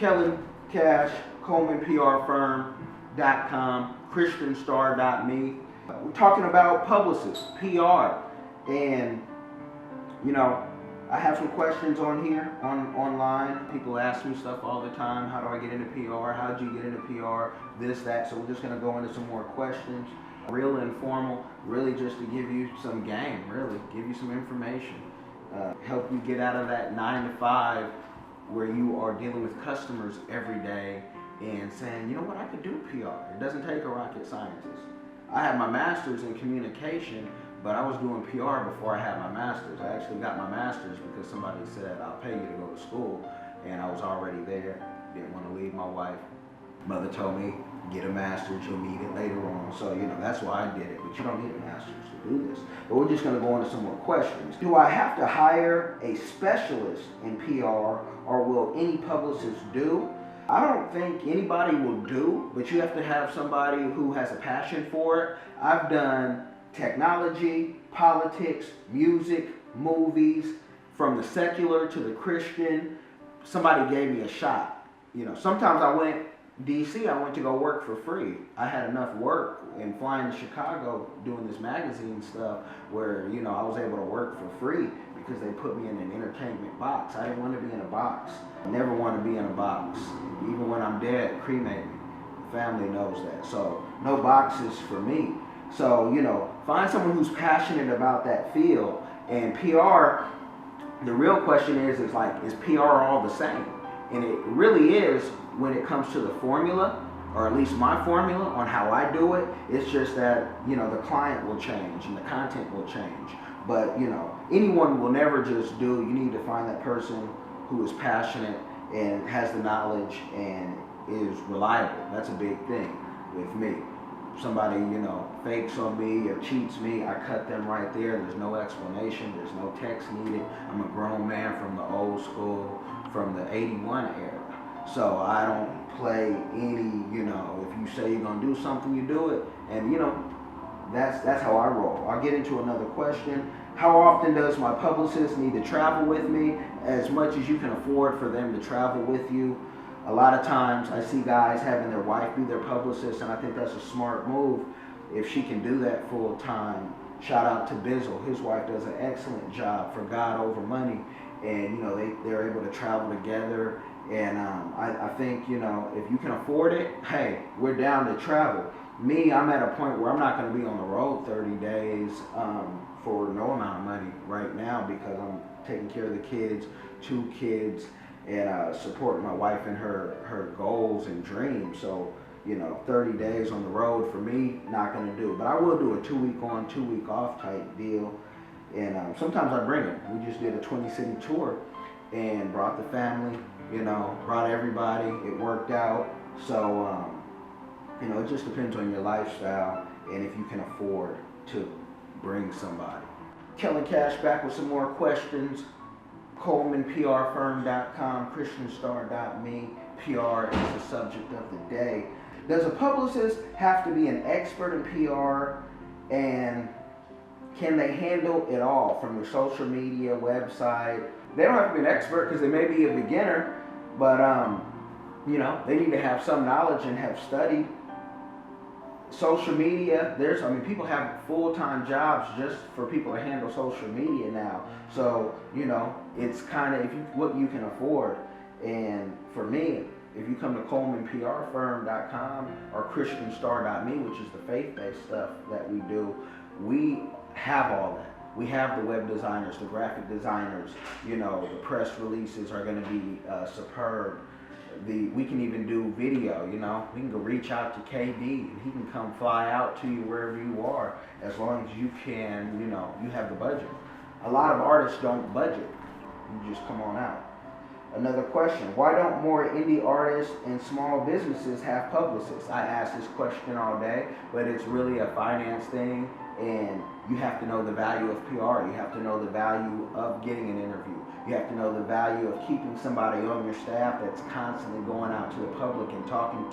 Kelly Cash, ColemanPRFirm.com, ChristianStar.me. We're talking about Publicist, PR, and you know, I have some questions on here, online. People ask me stuff all the time. How do I get into PR? How did you get into PR? This, that. So we're just going to go into some more questions. Real informal, really just to give you some game, really, give you some information. Help you get out of that 9 to 5 where you are dealing with customers every day and saying, you know what, I could do PR. It doesn't take a rocket scientist. I have my master's in communication, but I was doing PR before I had my master's. I actually got my master's because somebody said, I'll pay you to go to school, and I was already there. Didn't want to leave my wife. Mother told me, get a master's, you'll need it later on. So, you know, that's why I did it, but you don't need a master's to do this. But we're just gonna go into some more questions. Do I have to hire a specialist in PR, or will any publicist do? I don't think anybody will do, but you have to have somebody who has a passion for it. I've done technology, politics, music, movies, from the secular to the Christian. Somebody gave me a shot. You know, sometimes I went DC, I went to go work for free. I had enough work and flying to Chicago doing this magazine stuff where, you know, I was able to work for free because they put me in an entertainment box. I didn't want to be in a box. I never want to be in a box. Even when I'm dead, cremate me. Family knows that. So no boxes for me. So, you know, find someone who's passionate about that field. And PR, the real question is like, is PR all the same? And it really is when it comes to the formula, or at least my formula on how I do it. It's just that, you know, the client will change and the content will change. But, you know, anyone will never just do. You need to find that person who is passionate and has the knowledge and is reliable. That's a big thing with me. If somebody, you know, fakes on me or cheats me, I cut them right there. There's no explanation. There's no text needed. I'm a grown man from the old school, from the 81 era. So I don't play any, you know, if you say you're gonna do something, you do it. And you know, that's how I roll. I'll get into another question. How often does my publicist need to travel with me? As much as you can afford for them to travel with you. A lot of times I see guys having their wife be their publicist, and I think that's a smart move if she can do that full time. Shout out to Bizzle. His wife does an excellent job for God over money. And you know, they're able to travel together. And I think, you know, if you can afford it, hey, we're down to travel. Me, I'm at a point where I'm not going to be on the road 30 days for no amount of money right now because I'm taking care of the kids, 2 kids, and supporting my wife in her goals and dreams. So, you know, 30 days on the road for me, not going to do. But I will do a 2-week on, 2-week off type deal. And sometimes I bring them. We just did a 20-city tour and brought the family, you know, brought everybody. It worked out. So, you know, it just depends on your lifestyle and if you can afford to bring somebody. Kelly Cash back with some more questions. ColemanPRFirm.com, ChristianStar.me. PR is the subject of the day. Does a publicist have to be an expert in PR, and can they handle it all from their social media, website? They don't have to be an expert because they may be a beginner, but you know, they need to have some knowledge and have studied. Social media, people have full-time jobs just for people to handle social media now. So, you know, it's kind of what you can afford. And for me, if you come to ColemanPRFirm.com or ChristianStar.me, which is the faith-based stuff that we do, we have all that. We have the web designers, the graphic designers, you know, the press releases are going to be superb. We can even do video, you know. We can go reach out to KB and he can come fly out to you wherever you are, as long as you can, you know, you have the budget. A lot of artists don't budget. You just come on out. Another question, why don't more indie artists and small businesses have publicists? I ask this question all day, but it's really a finance thing, and you have to know the value of PR. You have to know the value of getting an interview. You have to know the value of keeping somebody on your staff that's constantly going out to the public and talking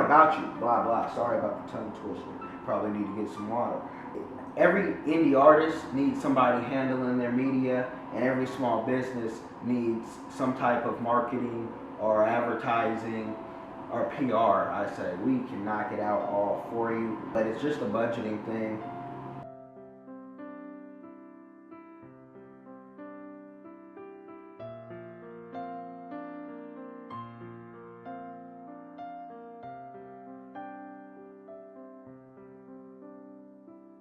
about you, blah, blah. Sorry about the tongue twister. Probably need to get some water. every indie artist needs somebody handling their media, and every small business needs some type of marketing or advertising or PR. I say we can knock it out all for you, but it's just a budgeting thing.